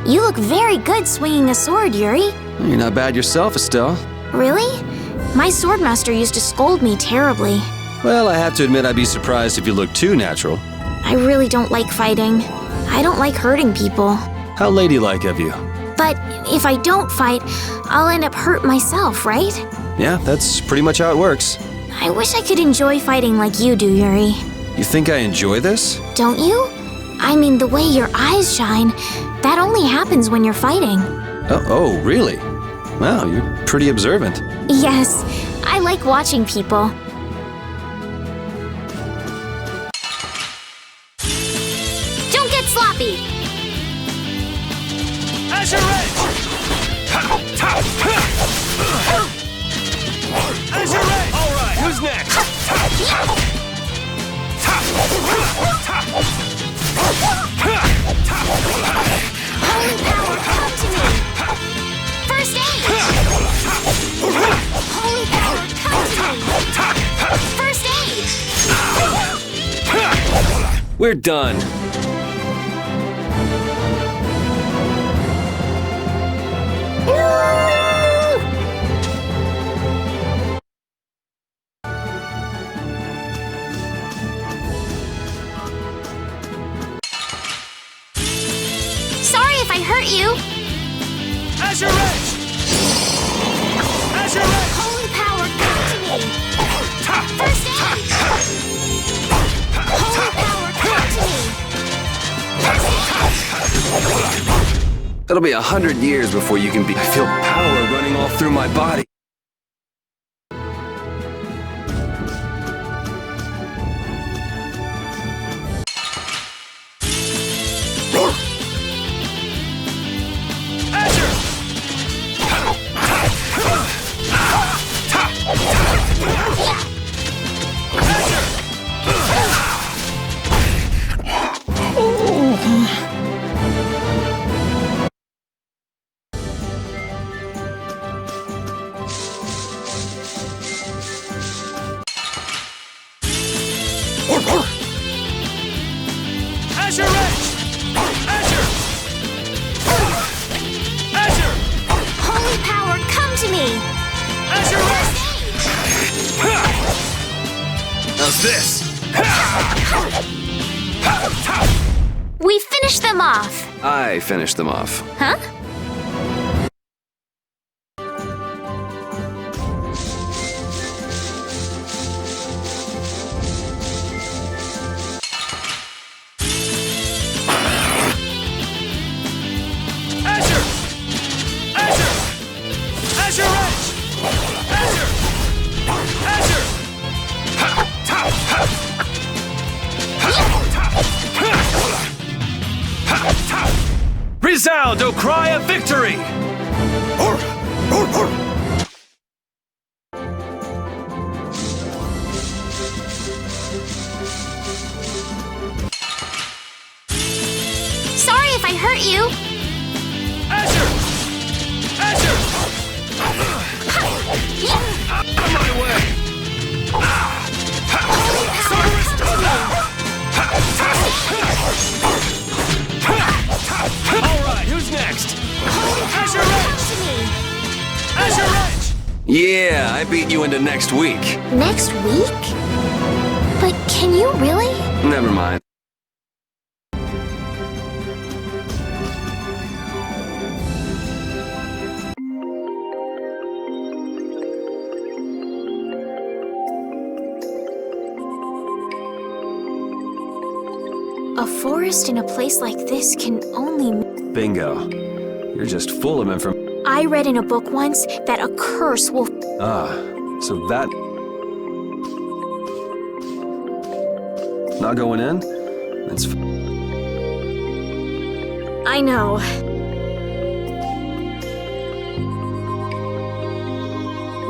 You look very good swinging a sword, Yuri. You're not bad yourself, Estelle. Really? My swordmaster used to scold me terribly. Well, I have to admit I'd be surprised if you looked too natural. I really don't like fighting. I don't like hurting people. How ladylike of you. But if I don't fight, I'll end up hurt myself, right? Yeah, that's pretty much how it works. I wish I could enjoy fighting like you do, Yuri. You think I enjoy this? Don't you? I mean, the way your eyes shine, that only happens when you're fighting. Oh, really? Wow, you're pretty observant. Yes, I like watching people. Don't get sloppy! Azure Edge! Azure Edge! All right, who's next? Holy power, come to me! First aid! Holy power, come to me! First aid! We're done. Sorry if I hurt you. Azure Edge! Azure Edge! Holy power, come to me! First aid! Holy power, come to me! It'll be 100 years before you can be. I feel power running all through my body. Azure Edge! Azure! Azure! Holy power, come to me! Azure Edge! How's this? We finished them off! I finished them off. Huh? Azure! Azure! Azure Edge! Azure! Azure! Resound, O cry of victory! Sorry if I hurt you. Azure! Azure! Out of my way! All right, who's next? Azure Edge! Azure Edge! Yeah, I beat you into next week. Next week? But can you really? Never mind. A forest in a place like this can only... Bingo. You're just full of information. I read in a book once that a curse will... Ah, so that... Not going in? That's... I know.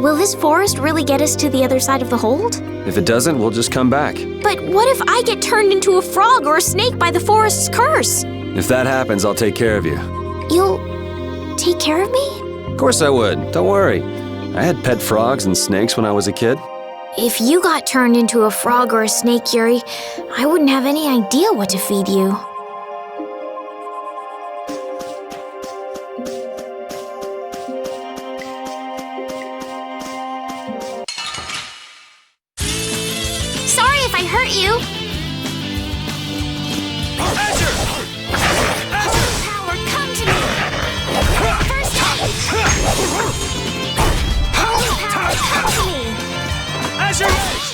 Will this forest really get us to the other side of the hold? If it doesn't, we'll just come back. But what if I get turned into a frog or a snake by the forest's curse? If that happens, I'll take care of you. You'll take care of me? Of course I would. Don't worry. I had pet frogs and snakes when I was a kid. If you got turned into a frog or a snake, Yuri, I wouldn't have any idea what to feed you. Sorry if I hurt you. Azure! Azure! Power, come to me. First aid. Holy power, come to me. Azure Edge!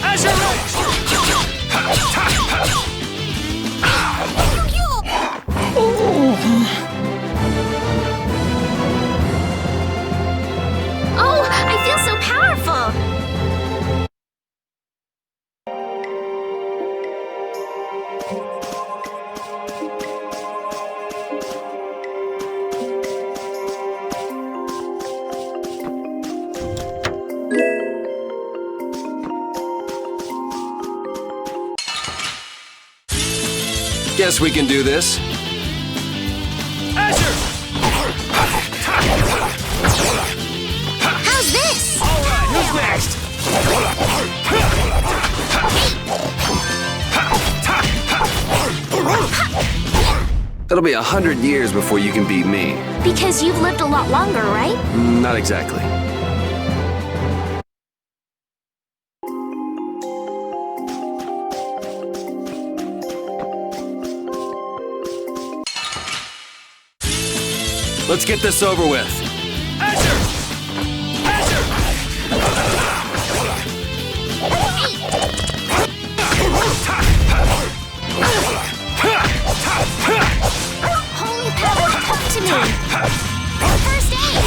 Azure Edge! Oh, I feel so powerful. Guess we can do this. Azure! How's this? All right, who's next? It'll be 100 years before you can beat me. Because you've lived a lot longer, right? Not exactly. Let's get this over with. Azure! Azure! Holy power, come to me. First aid.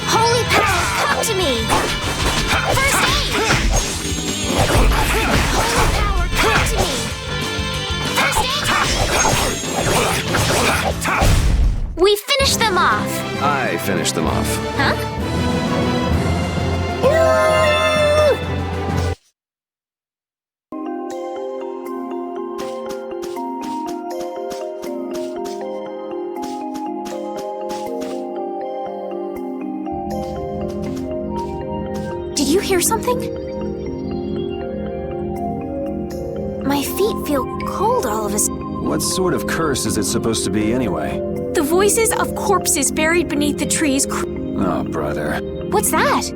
Holy power, come to me. First aid. Holy power, come to me. First aid. We finished them off. I finished them off. Huh? Did you hear something? My feet feel cold all of a sudden. What sort of curse is it supposed to be anyway? The voices of corpses buried beneath the trees. Oh, brother. What's that?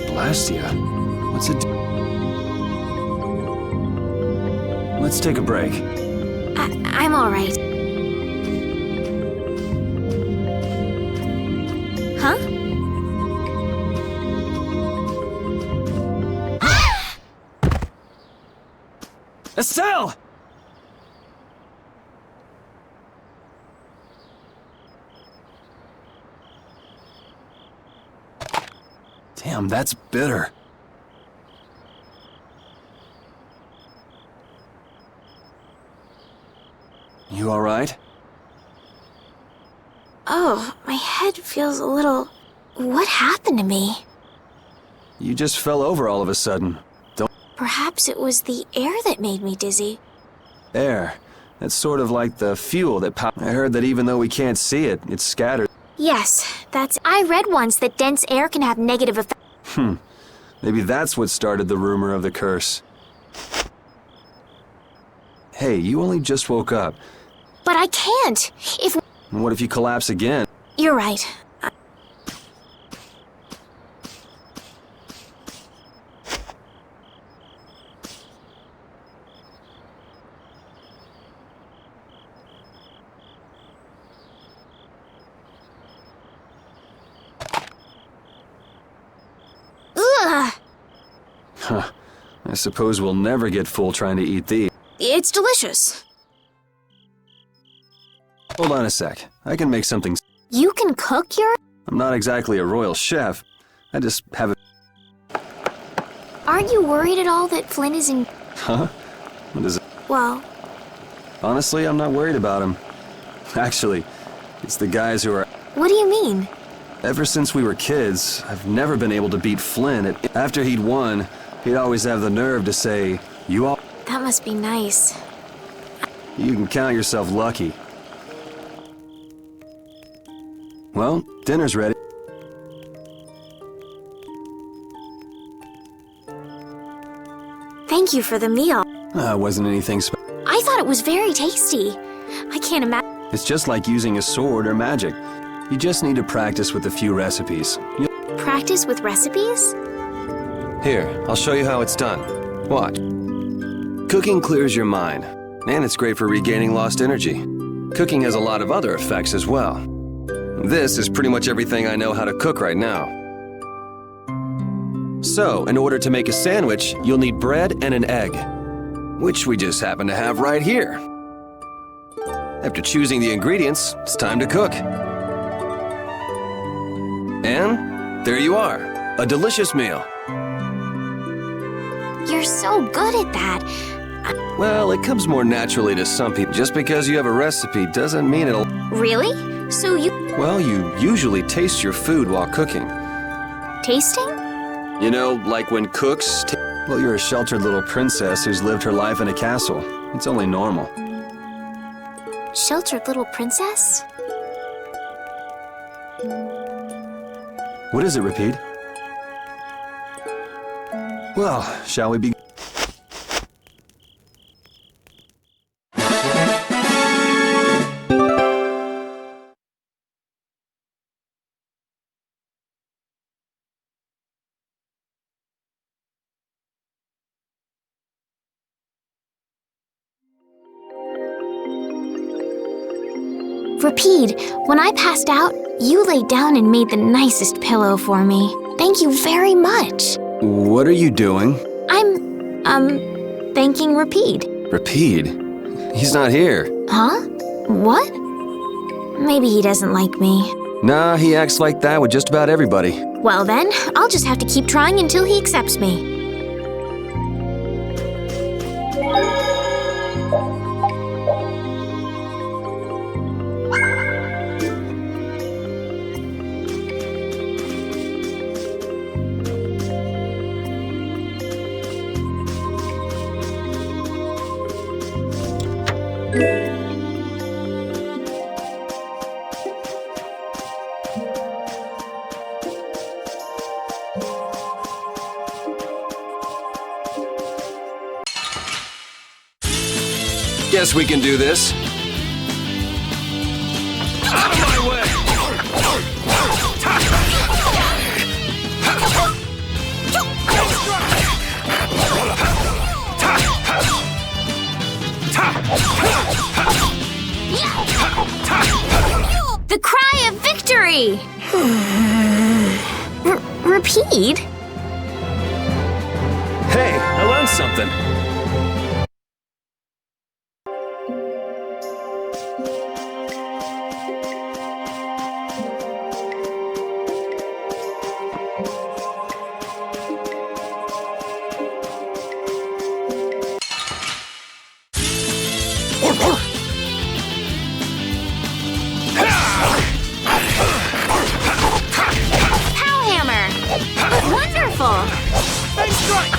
Blast ya. What's it do? Let's take a break. I'm all right. Huh? Estelle! Damn, that's bitter. You all right? Oh, my head feels a little... What happened to me? You just fell over all of a sudden. Don't... Perhaps it was the air that made me dizzy. Air. That's sort of like the fuel that I heard that even though we can't see it, it's scattered. Yes, that's... I read once that dense air can have negative effects. Maybe that's what started the rumor of the curse. Hey, you only just woke up. But I can't. If... What if you collapse again? You're right. I suppose we'll never get full trying to eat these. It's delicious. Hold on a sec. I can make something. You can cook your... I'm not exactly a royal chef. I just have a... Aren't you worried at all that Flynn is in... Huh? What is it? Well, Honestly, I'm not worried about him. Actually, it's the guys who are... what do you mean? Ever since we were kids, I've never been able to beat Flynn. After he'd won, he'd always have the nerve to say, "You all... That must be nice. You can count yourself lucky." Well, dinner's ready. Thank you for the meal. Wasn't anything special. I thought it was very tasty. I can't imagine... It's just like using a sword or magic. You just need to practice with a few recipes. Practice with recipes? Here, I'll show you how it's done. Watch. Cooking clears your mind, and it's great for regaining lost energy. Cooking has a lot of other effects as well. This is pretty much everything I know how to cook right now. So, in order to make a sandwich, you'll need bread and an egg, which we just happen to have right here. After choosing the ingredients, it's time to cook. And there you are, a delicious meal. You're so good at that. Well, it comes more naturally to some people. Just because you have a recipe doesn't mean it'll... Really? So you... Well, you usually taste your food while cooking. tasting? You know, like when cooks... Well, you're a sheltered little princess who's lived her life in a castle. It's only normal. Sheltered little princess? What is it, Repeat? Well, shall we begin? Repeat, when I passed out, you laid down and made the nicest pillow for me. Thank you very much. What are you doing? Thanking Repeat. Repeat? He's not here. Huh? What? Maybe he doesn't like me. Nah, he acts like that with just about everybody. Well then, I'll just have to keep trying until he accepts me. Guess we can do this. Out of my way! The cry of victory! Repeat? Hey, I learned something. Wonderful! Big strike!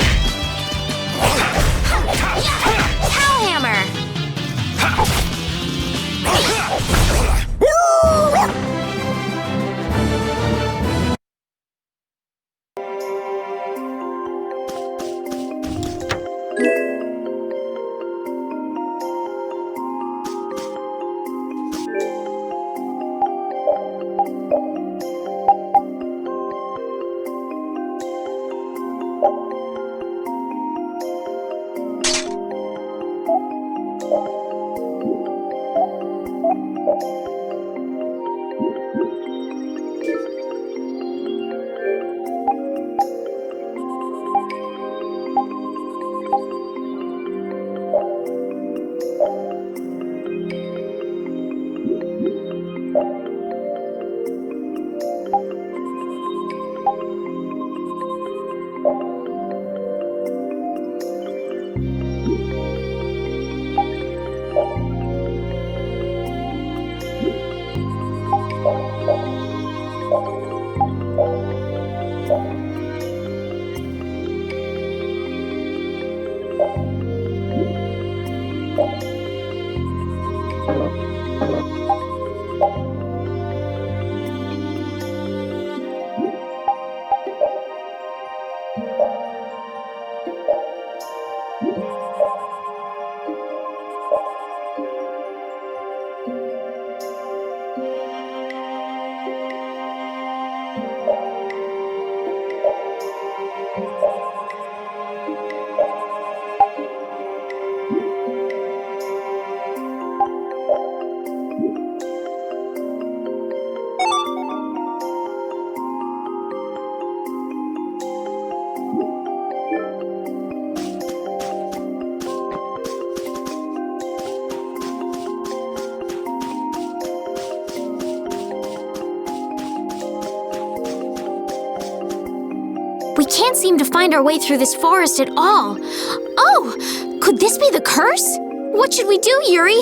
We can't seem to find our way through this forest at all. Oh, could this be the curse? What should we do, Yuri?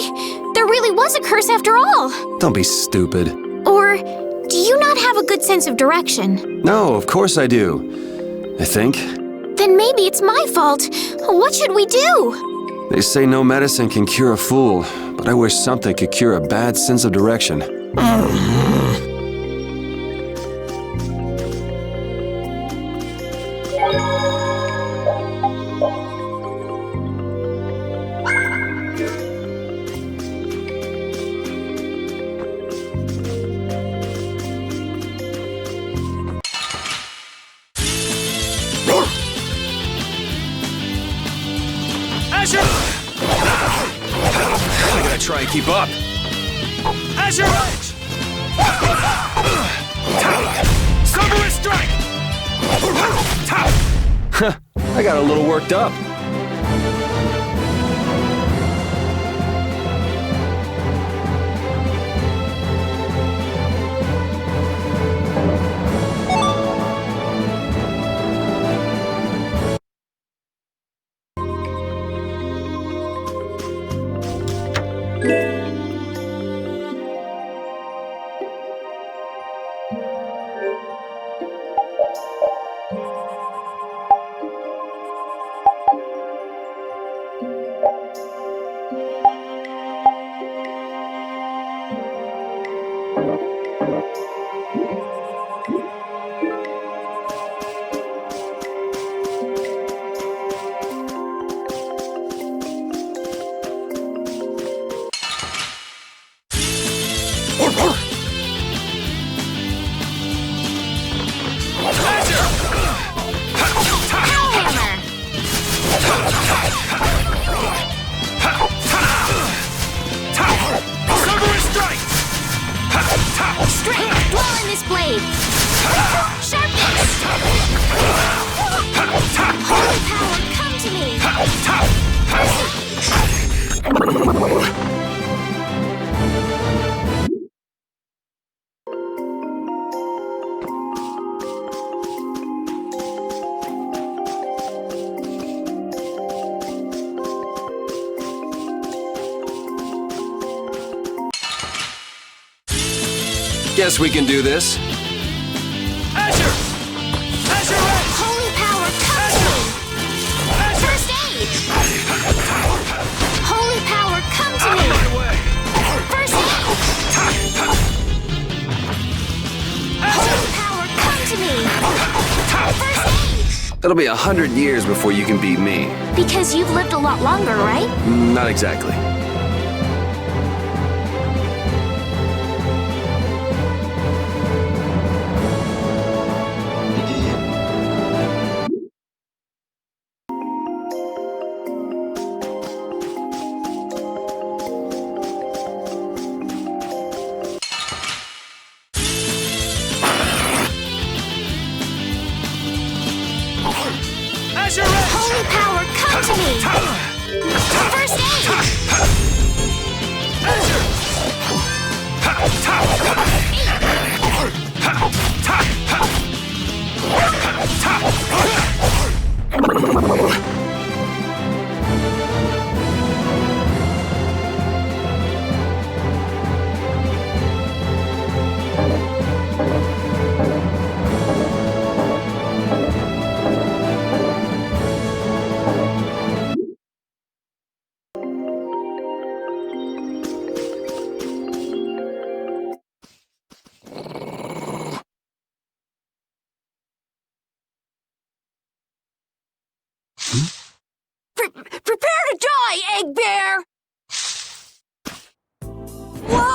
There really was a curse after all. Don't be stupid. Or do you not have a good sense of direction? No, of course I do. I think. Then maybe it's my fault. What should we do? They say no medicine can cure a fool, but I wish something could cure a bad sense of direction. Azure! I gotta try and keep up. Azure Edge! Summer Strike! I got a little worked up. Strength, dwell in this blade. Sharpness. Holy power, come to me. Guess we can do this. Azure! Azure Edge! Holy power, come to me. First aid. Holy power, come to me. My way! First aid. Holy power, come to me. First aid. It'll be 100 years before you can beat me. Because you've lived a lot longer, right? Not exactly. Azure Edge! Holy power, come to me. First aid. Azure! Prepare to die, Egg Bear! Whoa!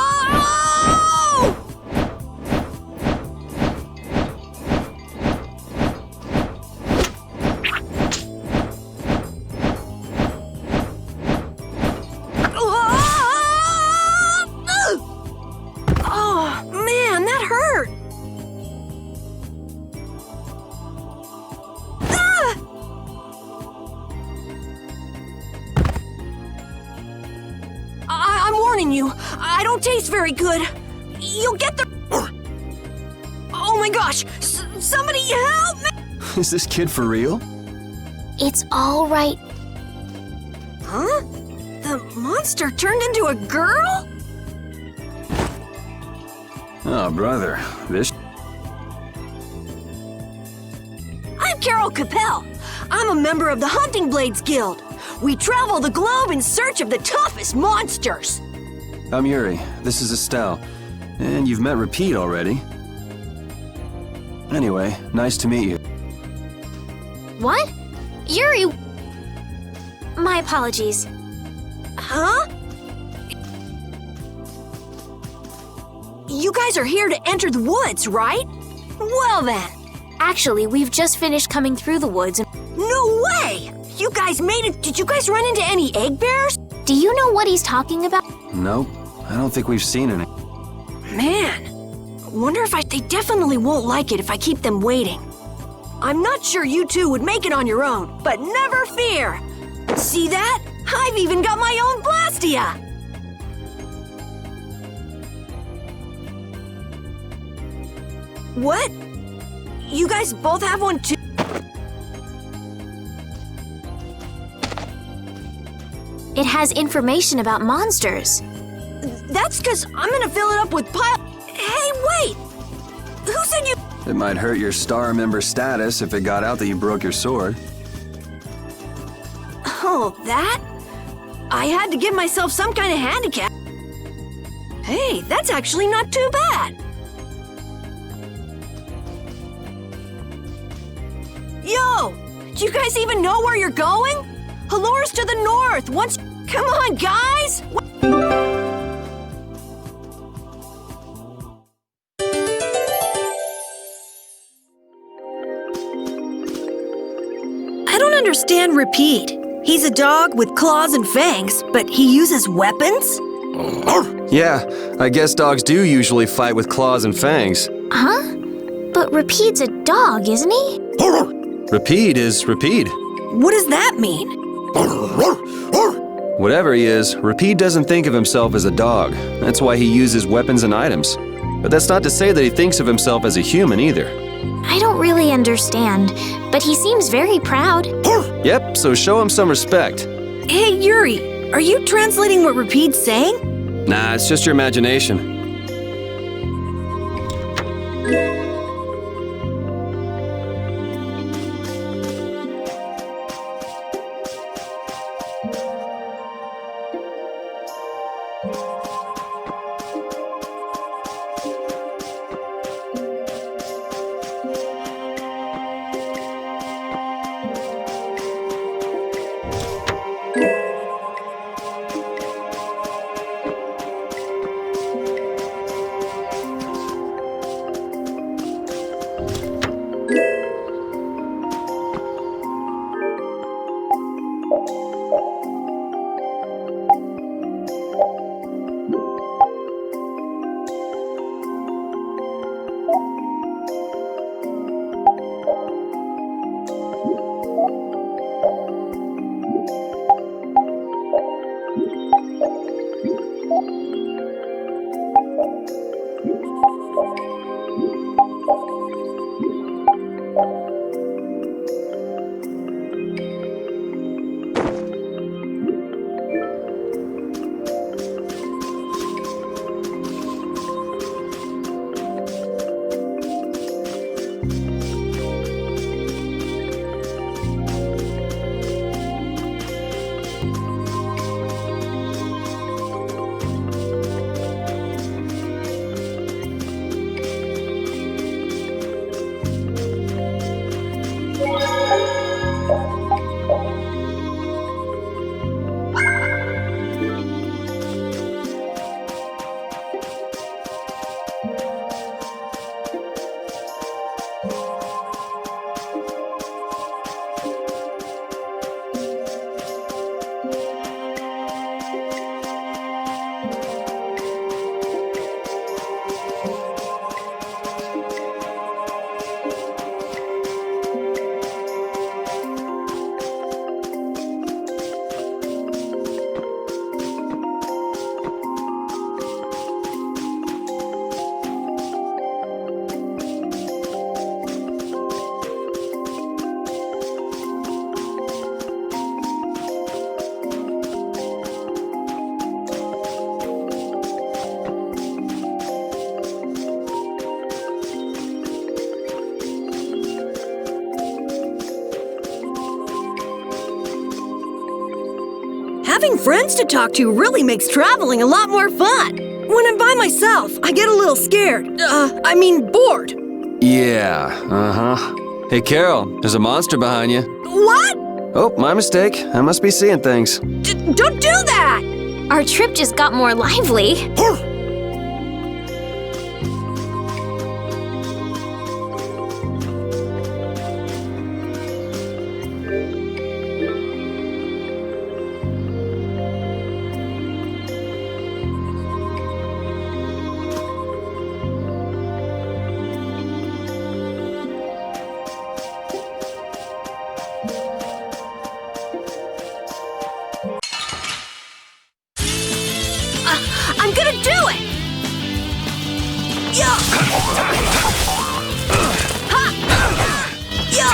Oh, man, that hurt! I'm warning you, I don't taste very good. You'll get the... Oh my gosh! Somebody help me! Is this kid for real? It's all right. Huh? The monster turned into a girl? Oh, brother, this... I'm Carol Capel. I'm a member of the Hunting Blades Guild. We travel the globe in search of the toughest monsters. I'm Yuri. This is Estelle. And you've met Repeat already. Anyway, nice to meet you. What? Yuri... My apologies. Huh? You guys are here to enter the woods, right? Well then. Actually, we've just finished coming through the woods and... No way! You guys made it. Did you guys run into any egg bears? Do you know what he's talking about? Nope, I don't think we've seen any. Man, wonder if they definitely won't like it if I keep them waiting. I'm not sure you two would make it on your own, but never fear. See that? I've even got my own Blastia! What? You guys both have one too? It has information about monsters. That's because I'm gonna fill it up with pile... Hey, wait! Who said you... It might hurt your star member status if it got out that you broke your sword. Oh, that? I had to give myself some kind of handicap. Hey, that's actually not too bad. Yo! Do you guys even know where you're going? Halore's to the north. Once... Come on, guys! I don't understand Repeat. He's a dog with claws and fangs, but he uses weapons? Yeah, I guess dogs do usually fight with claws and fangs. Huh? But Repeat's a dog, isn't he? Repeat is Repeat. What does that mean? Whatever he is, Repeat doesn't think of himself as a dog. That's why he uses weapons and items. But that's not to say that he thinks of himself as a human either. I don't really understand, but he seems very proud. Yep, so show him some respect. Hey, Yuri, are you translating what Repeat's saying? Nah, it's just your imagination. Having friends to talk to really makes traveling a lot more fun. When I'm by myself, I get a little scared. Bored. Yeah, uh-huh. Hey, Carol, there's a monster behind you. What? Oh, my mistake. I must be seeing things. Don't do that! Our trip just got more lively. I'm gonna do it! Yeah! Ha! Yeah!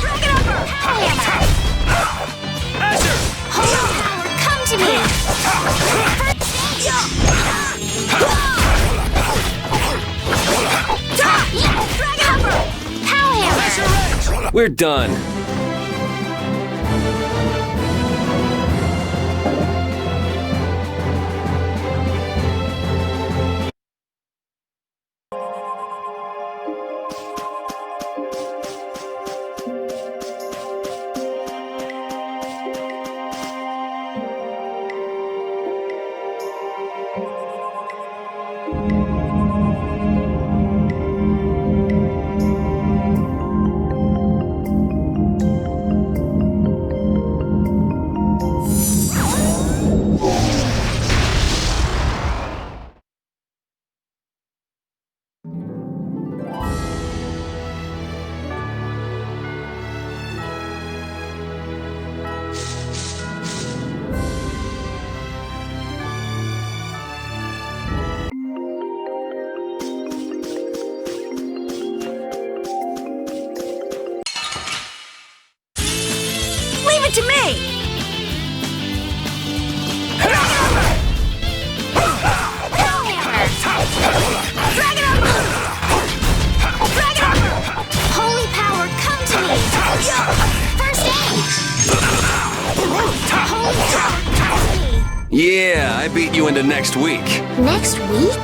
Drag it over! Holy power, come to me! Yeah! Drag it over! Power hammer! We're done. Leave it to me! Drag it over! Drag it over! Holy power, come to me! First aid! Holy power, come to me! Yeah, I beat you into next week. Next week?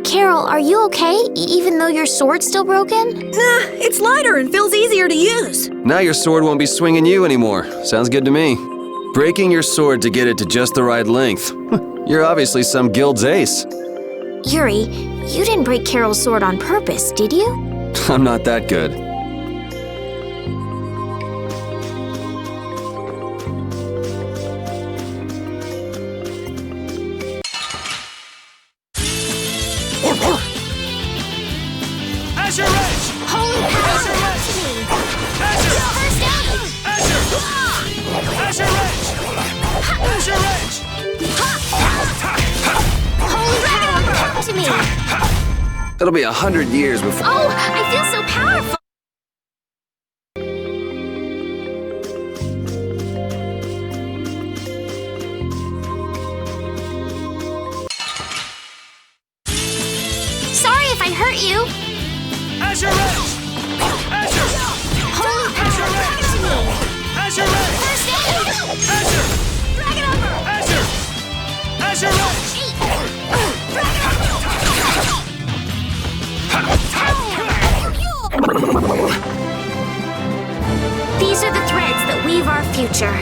Carol, are you okay? Even though your sword's still broken? Nah, it's lighter and feels easier to use. Now your sword won't be swinging you anymore. Sounds good to me. Breaking your sword to get it to just the right length. You're obviously some guild's ace. Yuri, you didn't break Carol's sword on purpose, did you? I'm not that good. Azure Edge! Holy power, come to me! Azure! First aid! Azure! Azure Edge! Azure Edge! Holy power, come to me! It'll be 100 years before. Oh, I feel so powerful! Sorry if I hurt you. Azure Edge! Azure! Holy power, come to me! Azure Edge! First aid! Azure! Drag it over! Azure! Azure Edge! These are the threads that weave our future.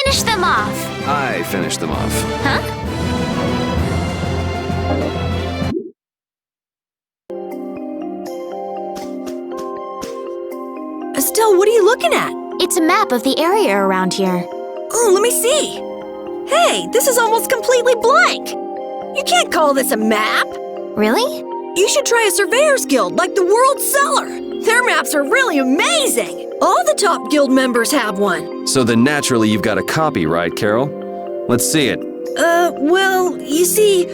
Finish them off. I finished them off. Huh? Estelle, what are you looking at? It's a map of the area around here. Oh, let me see. Hey, this is almost completely blank. You can't call this a map. Really? You should try a surveyor's guild like the World Cellar. Their maps are really amazing. All the top guild members have one. So then naturally you've got a copy, right, Carol? Let's see it. Well, you see,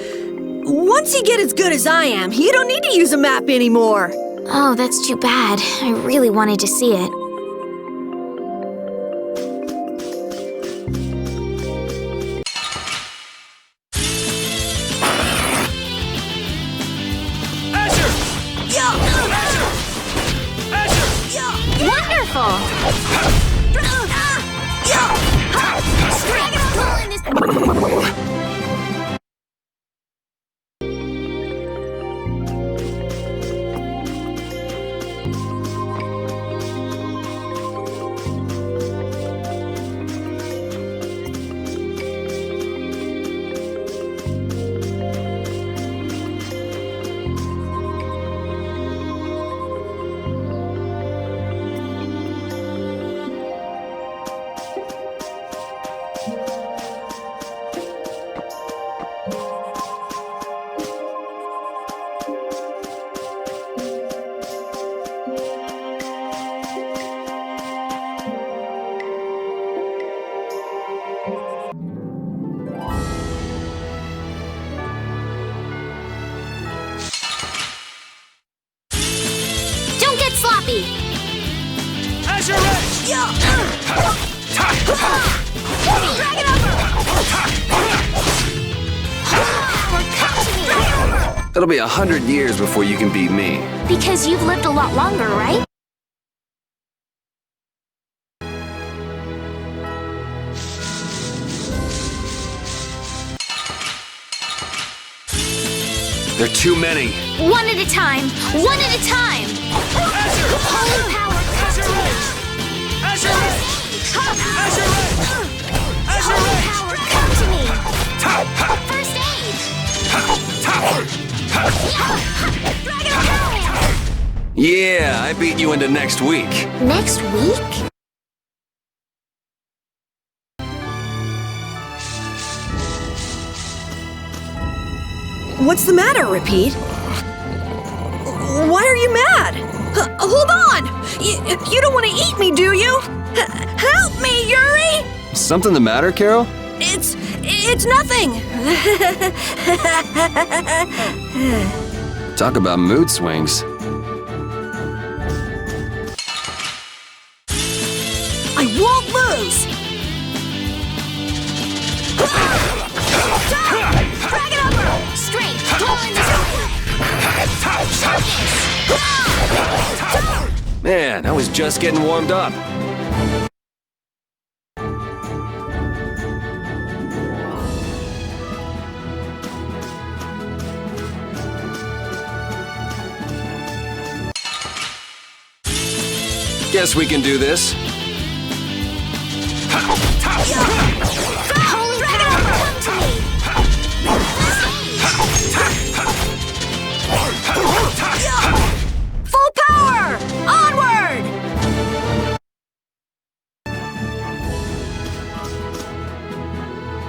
once you get as good as I am, you don't need to use a map anymore. Oh, that's too bad. I really wanted to see it. Wonderful! Don't get sloppy! Azure Edge! Drag it over! Come to me! It'll be 100 years before you can beat me. Because you've lived a lot longer, right? There are too many. One at a time! One at a time! Holy power! Azure Edge! Azure Edge! Azure Edge! Azure Holy Edge! power, come to me! First aid! Dragon power! Yeah, I beat you into next week. Next week? What's the matter, Repeat? Why are you mad? Hold on! You don't want to eat me, do you? Help me, Yuri! Something the matter, Carol? It's nothing. Talk about mood swings. I won't lose! Drag it over! Strength! Pull in this way! Man, I was just getting warmed up. Guess we can do this. Holy power, come to me! Full power! Onward!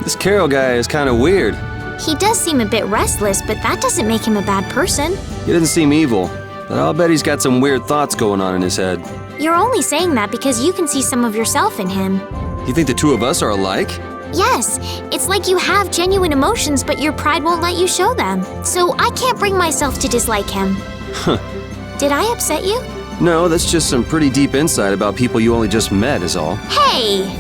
This Carol guy is kind of weird. He does seem a bit restless, but that doesn't make him a bad person. He doesn't seem evil, but I'll bet he's got some weird thoughts going on in his head. You're only saying that because you can see some of yourself in him. You think the two of us are alike? Yes, it's like you have genuine emotions, but your pride won't let you show them. So I can't bring myself to dislike him. Huh. Did I upset you? No, that's just some pretty deep insight about people you only just met is all. Hey!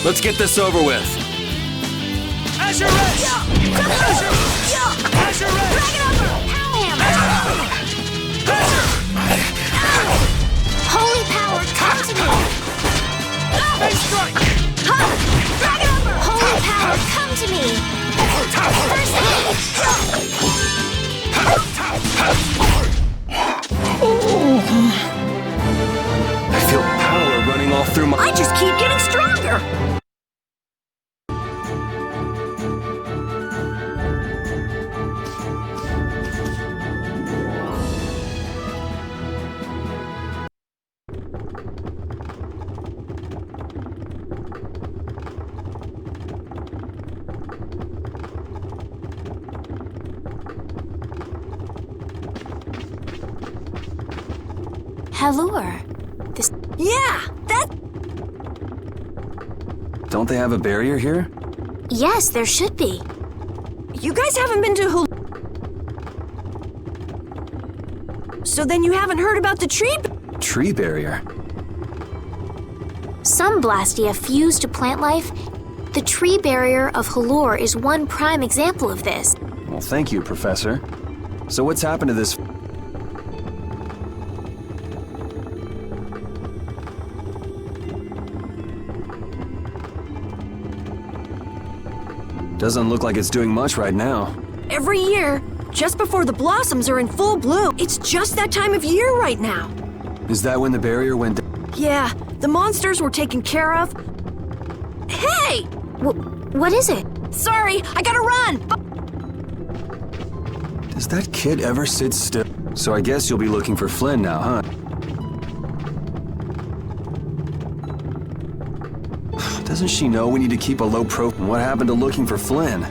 Let's get this over with. Azure Edge! Azure! Azure Edge! Power hammer! Holy power, come to me! Face strike! Holy power, come to me! First aid! I feel power running all through my... I just keep getting stronger! Halure. This... Yeah, that... Don't they have a barrier here? Yes, there should be. You guys haven't been to So then you haven't heard about the tree... Tree barrier? Some Blastia fuse to plant life. The tree barrier of Halure is one prime example of this. Well, thank you, Professor. So what's happened to this... Doesn't look like it's doing much right now. Every year, just before the blossoms are in full bloom. It's just that time of year right now. Is that when the barrier went down? Yeah, the monsters were taken care of. Hey! What is it? Sorry, I gotta run! Does that kid ever sit still? So I guess you'll be looking for Flynn now, huh? Doesn't she know we need to keep a low profile? What happened to looking for Flynn?